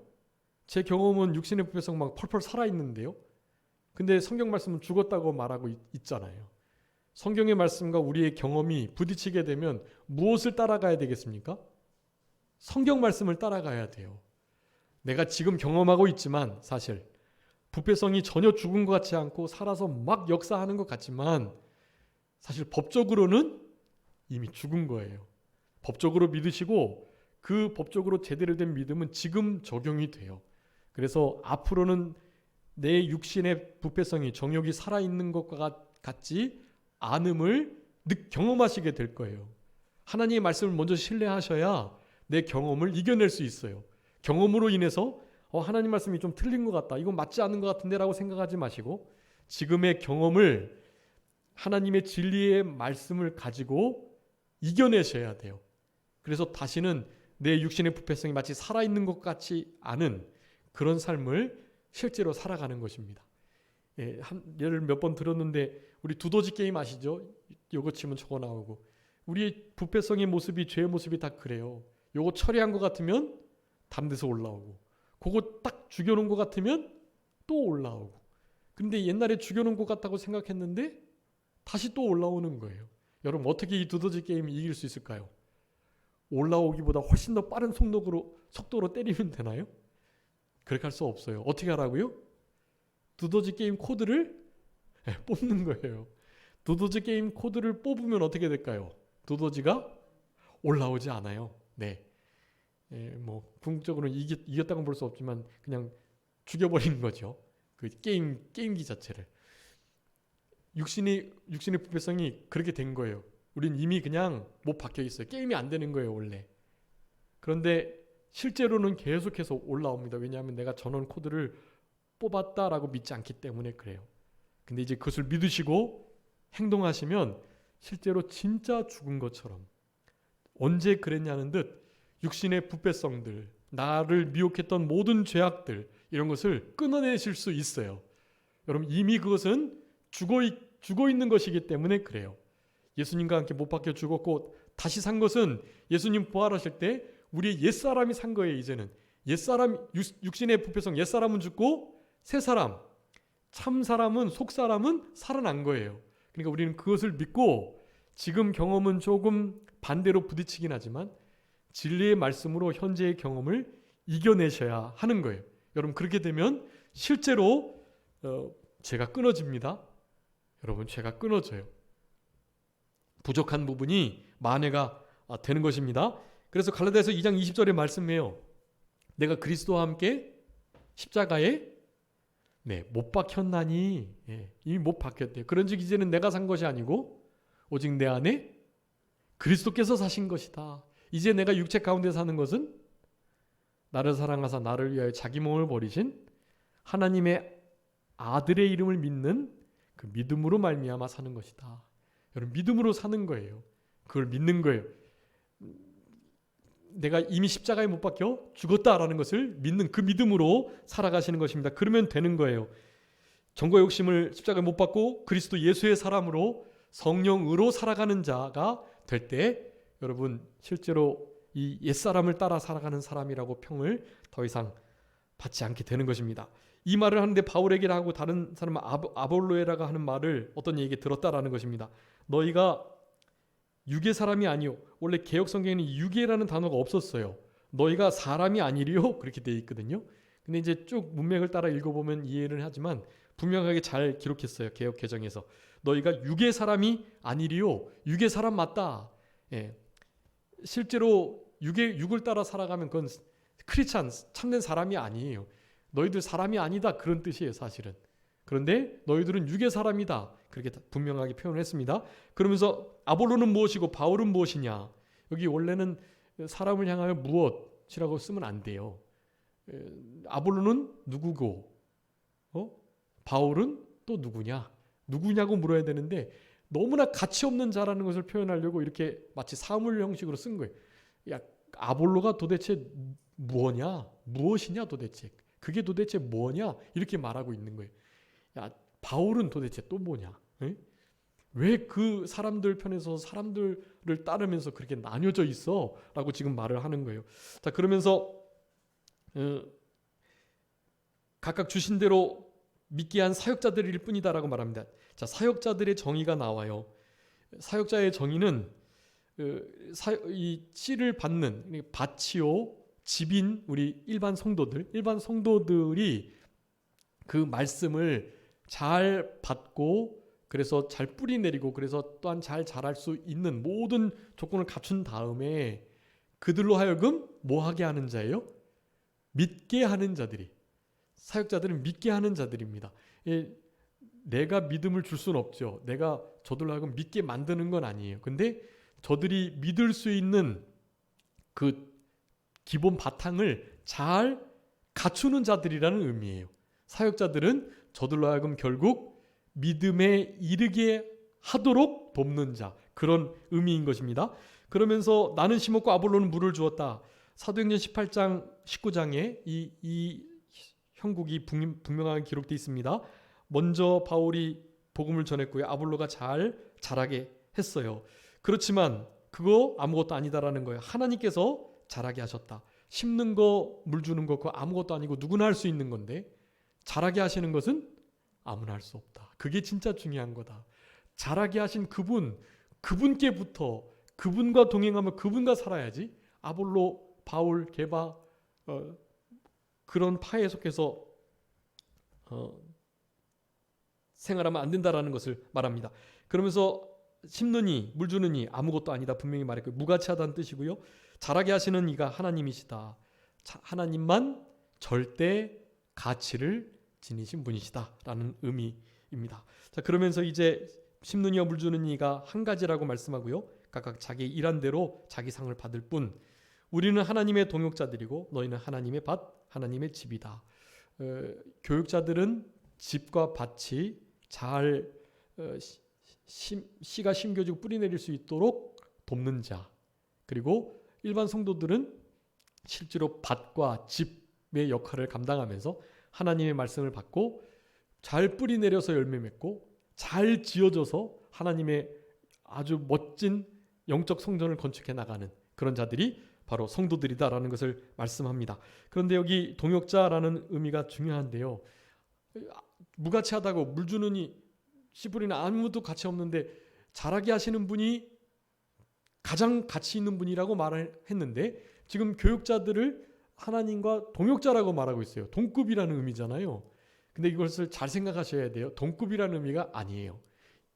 제 경험은 육신의 부패성 막 펄펄 살아있는데요. 근데 성경 말씀은 죽었다고 말하고 있잖아요. 성경의 말씀과 우리의 경험이 부딪히게 되면 무엇을 따라가야 되겠습니까? 성경 말씀을 따라가야 돼요. 내가 지금 경험하고 있지만 사실 부패성이 전혀 죽은 것 같지 않고 살아서 막 역사하는 것 같지만 사실 법적으로는 이미 죽은 거예요. 법적으로 믿으시고 그 법적으로 제대로 된 믿음은 지금 적용이 돼요. 그래서 앞으로는 내 육신의 부패성이 정욕이 살아있는 것과 같지 않음을 경험하시게 될 거예요. 하나님의 말씀을 먼저 신뢰하셔야 내 경험을 이겨낼 수 있어요. 경험으로 인해서 하나님 말씀이 좀 틀린 것 같다. 이건 맞지 않는 것 같은데 라고 생각하지 마시고 지금의 경험을 하나님의 진리의 말씀을 가지고 이겨내셔야 돼요. 그래서 다시는 내 육신의 부패성이 마치 살아있는 것 같지 않은 그런 삶을 실제로 살아가는 것입니다. 예를 몇 번 들었는데 우리 두더지 게임 아시죠? 요거 치면 저거 나오고 우리의 부패성의 모습이 죄의 모습이 다 그래요. 요거 처리한 것 같으면 다른 데서 올라오고 그거 딱 죽여놓은 것 같으면 또 올라오고 근데 옛날에 죽여놓은 것 같다고 생각했는데 다시 또 올라오는 거예요. 여러분 어떻게 이 두더지 게임을 이길 수 있을까요? 올라오기보다 훨씬 더 빠른 속도로 때리면 되나요? 그렇게 할 수 없어요. 어떻게 하라고요? 두더지 게임 코드를 뽑는 거예요. 두더지 게임 코드를 뽑으면 어떻게 될까요? 두더지가 올라오지 않아요. 네. 궁극적으로는 이겼다고는 볼 수 없지만 그냥 죽여버리는 거죠. 그 게임기 자체를. 육신의 부패성이 그렇게 된 거예요. 우린 이미 그냥 못 박혀 있어요. 게임이 안 되는 거예요, 원래. 그런데 실제로는 계속해서 올라옵니다. 왜냐하면 내가 전원 코드를 뽑았다라고 믿지 않기 때문에 그래요. 근데 이제 그것을 믿으시고 행동하시면 실제로 진짜 죽은 것처럼 언제 그랬냐는 듯 육신의 부패성들, 나를 미혹했던 모든 죄악들 이런 것을 끊어내실 수 있어요. 여러분 이미 그것은 죽어 있는 것이기 때문에 그래요. 예수님과 함께 못 박혀 죽었고 다시 산 것은 예수님 부활하실 때 우리의 옛사람이 산 거예요. 이제는 옛사람 육신의 부패성 옛사람은 죽고 새사람 참사람은 속사람은 살아난 거예요. 그러니까 우리는 그것을 믿고 지금 경험은 조금 반대로 부딪히긴 하지만 진리의 말씀으로 현재의 경험을 이겨내셔야 하는 거예요. 여러분 그렇게 되면 실제로 죄가 끊어집니다. 여러분 죄가 끊어져요. 부족한 부분이 만회가 되는 것입니다. 그래서 갈라디아서 2장 20절에 말씀해요. 내가 그리스도와 함께 십자가에 못 박혔나니 이미 못 박혔대요. 그런즉 이제는 내가 산 것이 아니고 오직 내 안에 그리스도께서 사신 것이다. 이제 내가 육체 가운데 사는 것은 나를 사랑하사 나를 위하여 자기 몸을 버리신 하나님의 아들의 이름을 믿는 그 믿음으로 말미암아 사는 것이다. 여러분 믿음으로 사는 거예요. 그걸 믿는 거예요. 내가 이미 십자가에 못 박혀 죽었다라는 것을 믿는 그 믿음으로 살아가시는 것입니다. 그러면 되는 거예요. 정과 욕심을 십자가에 못 박고 그리스도 예수의 사람으로 성령으로 살아가는 자가 될 때 여러분 실제로 이 옛사람을 따라 살아가는 사람이라고 평을 더 이상 받지 않게 되는 것입니다. 이 말을 하는데 바울에게라 하고 다른 사람은 아볼로에라가 하는 말을 어떤 얘기에 들었다라는 것입니다. 너희가 육의 사람이 아니요. 원래 개역 성경에는 육이라는 단어가 없었어요. 너희가 사람이 아니리요. 그렇게 되어 있거든요. 근데 이제 쭉 문맥을 따라 읽어보면 이해를 하지만 분명하게 잘 기록했어요. 개역 개정에서. 너희가 육의 사람이 아니리요. 육의 사람 맞다. 실제로 육을 따라 살아가면 그건 크리스찬 참된 사람이 아니에요. 너희들 사람이 아니다. 그런 뜻이에요. 사실은. 그런데 너희들은 육의 사람이다. 그렇게 분명하게 표현을 했습니다. 그러면서 아볼로는 무엇이고 바울은 무엇이냐. 여기 원래는 사람을 향하여 무엇이라고 쓰면 안 돼요. 아볼로는 누구고 바울은 또 누구냐고 물어야 되는데 너무나 가치 없는 자라는 것을 표현하려고 이렇게 마치 사물 형식으로 쓴 거예요. 야, 아볼로가 도대체 무엇이냐 도대체. 그게 도대체 뭐냐 이렇게 말하고 있는 거예요. 야, 바울은 도대체 또 뭐냐? 왜 그 사람들 편에서 사람들을 따르면서 그렇게 나뉘어져 있어? 라고 지금 말을 하는 거예요. 자, 그러면서 각각 주신 대로 믿게 한 사역자들일 뿐이다라고 말합니다. 자, 사역자들의 정의가 나와요. 사역자의 정의는 이 씨를 받는 밭이요 집인 우리 일반 성도들이 그 말씀을 잘 받고 그래서 잘 뿌리 내리고 그래서 또한 잘 자랄 수 있는 모든 조건을 갖춘 다음에 그들로 하여금 뭐 하게 하는 자예요? 믿게 하는 자들이. 사역자들은 믿게 하는 자들입니다. 내가 믿음을 줄 수는 없죠. 내가 저들로 하여금 믿게 만드는 건 아니에요. 근데 저들이 믿을 수 있는 그 기본 바탕을 잘 갖추는 자들이라는 의미예요. 사역자들은 저들로 하여금 결국 믿음에 이르게 하도록 돕는 자, 그런 의미인 것입니다. 그러면서 나는 심었고 아볼로는 물을 주었다. 사도행전 18장 19장에 이 형국이 분명하게 기록되어 있습니다. 먼저 바울이 복음을 전했고요. 아볼로가 잘 자라게 했어요. 그렇지만 그거 아무것도 아니다라는 거예요. 하나님께서 자라게 하셨다. 심는 거, 물 주는 거 그거 아무것도 아니고 누구나 할 수 있는 건데 자라게 하시는 것은 아무나 할 수 없다. 그게 진짜 중요한 거다. 자라게 하신 그분께부터 그분과 동행하며 그분과 살아야지 아볼로, 바울, 게바 그런 파에 속해서 생활하면 안 된다라는 것을 말합니다. 그러면서 심느니 물 주느니 아무것도 아니다 분명히 말했고 무가치하다는 뜻이고요. 자라게 하시는 이가 하나님이시다. 하나님만 절대 가치를 지니신 분이시다라는 의미입니다. 자, 그러면서 이제 심느니와 물 주는 이가 한 가지라고 말씀하고요. 각각 자기 일한 대로 자기 상을 받을 뿐 우리는 하나님의 동역자들이고 너희는 하나님의 밭, 하나님의 집이다. 교육자들은 집과 밭이 잘 씨가 심겨지고 뿌리 내릴 수 있도록 돕는 자. 그리고 일반 성도들은 실제로 밭과 집의 역할을 감당하면서 하나님의 말씀을 받고 잘 뿌리 내려서 열매 맺고 잘 지어져서 하나님의 아주 멋진 영적 성전을 건축해 나가는 그런 자들이 바로 성도들이다라는 것을 말씀합니다. 그런데 여기 동역자라는 의미가 중요한데요. 무가치하다고 물 주는 이 씨 뿌리는 아무도 가치 없는데 자라게 하시는 분이 가장 가치 있는 분이라고 말을 했는데 지금 교육자들을 하나님과 동역자라고 말하고 있어요. 동급이라는 의미잖아요. 근데 이것을 잘 생각하셔야 돼요. 동급이라는 의미가 아니에요.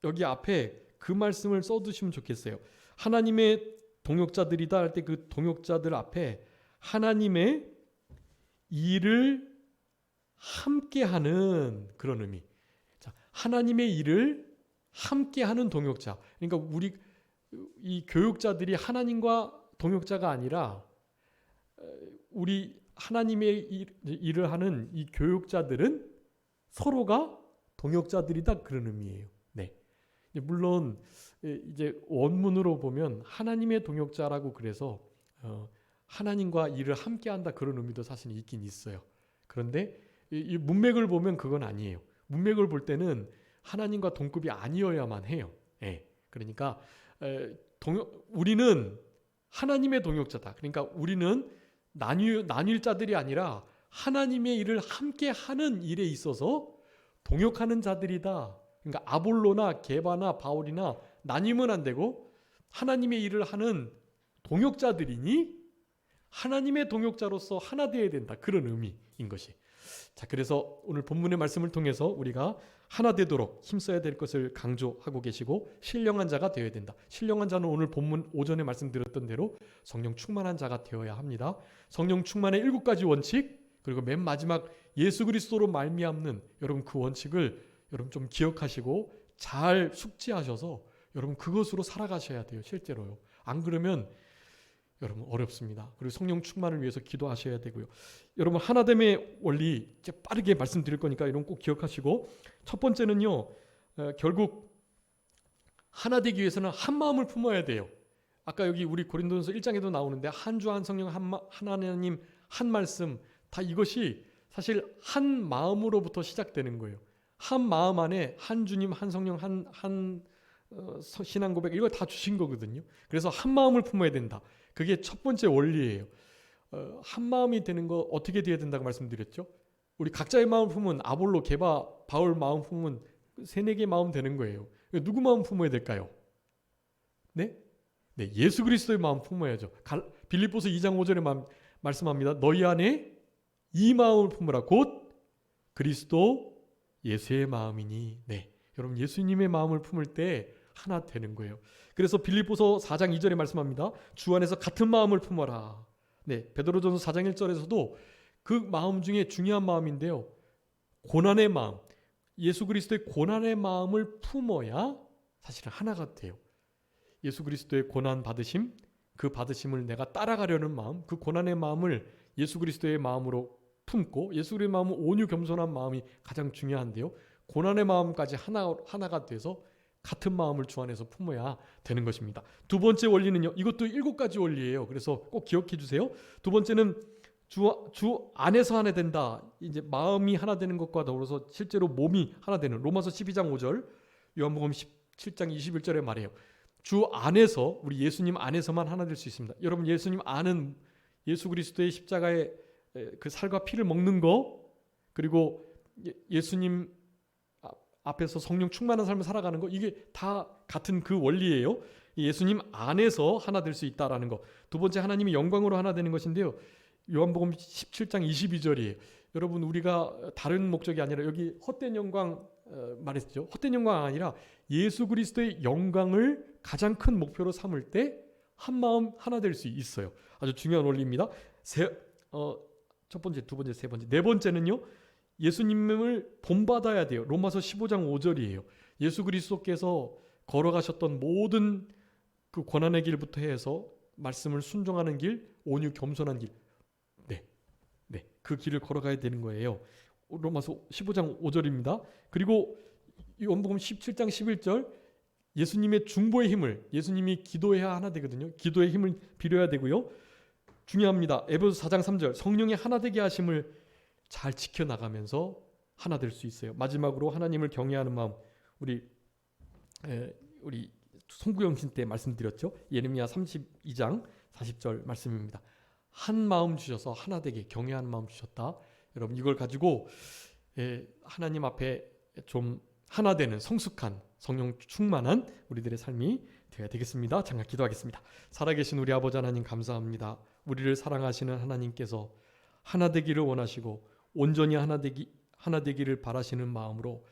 여기 앞에 그 말씀을 써두시면 좋겠어요. 하나님의 동역자들이다 할 때 그 동역자들 앞에 하나님의 일을 함께하는 그런 의미. 자, 하나님의 일을 함께하는 동역자. 그러니까 우리 이 교육자들이 하나님과 동역자가 아니라 우리 하나님의 일을 하는 이 교육자들은 서로가 동역자들이다 그런 의미예요. 네. 물론 이제 원문으로 보면 하나님의 동역자라고 그래서 하나님과 일을 함께한다 그런 의미도 사실 있긴 있어요. 그런데 이 문맥을 보면 그건 아니에요. 문맥을 볼 때는 하나님과 동급이 아니어야만 해요. 예. 그러니까 우리는 하나님의 동역자다. 그러니까 우리는 나뉠 자들이 아니라 하나님의 일을 함께하는 일에 있어서 동역하는 자들이다. 그러니까 아볼로나 게바나 바울이나 나뉘면 안 되고 하나님의 일을 하는 동역자들이니 하나님의 동역자로서 하나 되어야 된다. 그런 의미인 것이. 자, 그래서 오늘 본문의 말씀을 통해서 우리가 하나 되도록 힘써야 될 것을 강조하고 계시고 신령한 자가 되어야 된다. 신령한 자는 오늘 본문 오전에 말씀드렸던 대로 성령 충만한 자가 되어야 합니다. 성령 충만의 7가지 원칙 그리고 맨 마지막 예수 그리스도로 말미암는 여러분 그 원칙을 여러분 좀 기억하시고 잘 숙지하셔서 여러분 그것으로 살아가셔야 돼요. 실제로요. 안 그러면 여러분 어렵습니다. 그리고 성령 충만을 위해서 기도하셔야 되고요. 여러분 하나됨의 원리 이제 빠르게 말씀드릴 거니까 이런 꼭 기억하시고 첫 번째는요. 결국 하나 되기 위해서는 한 마음을 품어야 돼요. 아까 여기 우리 고린도전서 1장에도 나오는데 한 주 한 성령 한 하나님 한 말씀 다 이것이 사실 한 마음으로부터 시작되는 거예요. 한 마음 안에 한 주님 한 성령 한 신앙 고백 이거 다 주신 거거든요. 그래서 한 마음을 품어야 된다. 그게 첫 번째 원리예요. 한 마음이 되는 거 어떻게 돼야 된다고 말씀드렸죠? 우리 각자의 마음 품으면 아볼로, 게바, 바울 마음 품으면 3-4개 마음 되는 거예요. 누구 마음 품어야 될까요? 네? 네, 예수 그리스도의 마음 품어야죠. 빌립보서 2장 5절에 말씀합니다. 너희 안에 이 마음을 품으라 곧 그리스도 예수의 마음이니. 네, 여러분 예수님의 마음을 품을 때 하나 되는 거예요. 그래서 빌립보서 4장 2절에 말씀합니다. 주 안에서 같은 마음을 품어라. 네, 베드로전서 4장 1절에서도 그 마음 중에 중요한 마음인데요. 고난의 마음, 예수 그리스도의 고난의 마음을 품어야 사실은 하나가 돼요. 예수 그리스도의 고난 받으심, 그 받으심을 내가 따라가려는 마음, 그 고난의 마음을 예수 그리스도의 마음으로 품고 예수 그리스도의 마음은 온유 겸손한 마음이 가장 중요한데요. 고난의 마음까지 하나가 돼서 같은 마음을 주 안에서 품어야 되는 것입니다. 두 번째 원리는요. 이것도 7가지 원리예요. 그래서 꼭 기억해 주세요. 두 번째는 주 안에서 하나 된다. 이제 마음이 하나 되는 것과 더불어서 실제로 몸이 하나 되는 로마서 12장 5절, 요한복음 17장 21절에 말해요. 주 안에서 우리 예수님 안에서만 하나 될 수 있습니다. 여러분 예수님 아는 예수 그리스도의 십자가의 그 살과 피를 먹는 거 그리고 예수님 앞에서 성령 충만한 삶을 살아가는 거 이게 다 같은 그 원리예요. 예수님 안에서 하나 될 수 있다라는 거. 두 번째 하나님의 영광으로 하나 되는 것인데요. 요한복음 17장 22절이에요. 여러분 우리가 다른 목적이 아니라 여기 헛된 영광 말했죠. 헛된 영광 아니라 예수 그리스도의 영광을 가장 큰 목표로 삼을 때 한 마음 하나 될 수 있어요. 아주 중요한 원리입니다. 첫 번째, 두 번째, 세 번째, 네 번째는요. 예수님을 본받아야 돼요. 로마서 15장 5절이에요. 예수 그리스도께서 걸어가셨던 모든 그 고난의 길부터 해서 말씀을 순종하는 길, 온유 겸손한 길. 네, 그 길을 걸어가야 되는 거예요. 로마서 15장 5절입니다. 그리고 요한복음 17장 11절 예수님의 중보의 힘을 예수님이 기도해야 하나 되거든요. 기도의 힘을 빌어야 되고요. 중요합니다. 에베소서 4장 3절 성령의 하나 되게 하심을 잘 지켜나가면서 하나 될 수 있어요. 마지막으로 하나님을 경외하는 마음 우리 송구영신 때 말씀드렸죠. 예레미야 32장 40절 말씀입니다. 한 마음 주셔서 하나 되게 경외하는 마음 주셨다. 여러분 이걸 가지고 하나님 앞에 좀 하나 되는 성숙한 성령 충만한 우리들의 삶이 되어야 되겠습니다. 잠깐 기도하겠습니다. 살아계신 우리 아버지 하나님 감사합니다. 우리를 사랑하시는 하나님께서 하나 되기를 원하시고 온전히 하나 되기를 바라시는 마음으로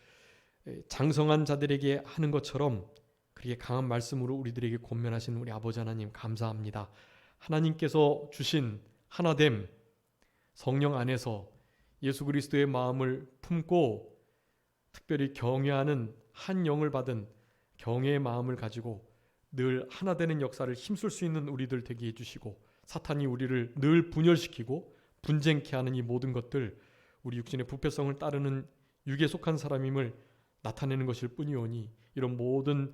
장성한 자들에게 하는 것처럼 그렇게 강한 말씀으로 우리들에게 권면하시는 우리 아버지 하나님 감사합니다. 하나님께서 주신 하나됨, 성령 안에서 예수 그리스도의 마음을 품고 특별히 경외하는 한 영을 받은 경외의 마음을 가지고 늘 하나 되는 역사를 힘쓸 수 있는 우리들 되게 해주시고, 사탄이 우리를 늘 분열시키고 분쟁케 하는 이 모든 것들, 우리 육신의 부패성을 따르는 육에 속한 사람임을 나타내는 것일 뿐이오니, 이런 모든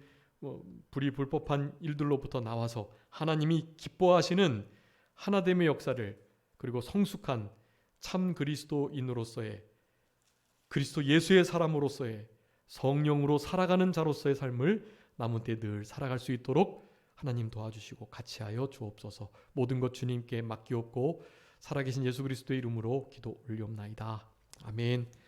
불이 불법한 일들로부터 나와서 하나님이 기뻐하시는 하나됨의 역사를, 그리고 성숙한 참 그리스도인으로서의, 그리스도 예수의 사람으로서의, 성령으로 살아가는 자로서의 삶을 남은 때 늘 살아갈 수 있도록 하나님 도와주시고 같이하여 주옵소서. 모든 것 주님께 맡기옵고 살아계신 예수 그리스도의 이름으로 기도 올리옵나이다. 아멘.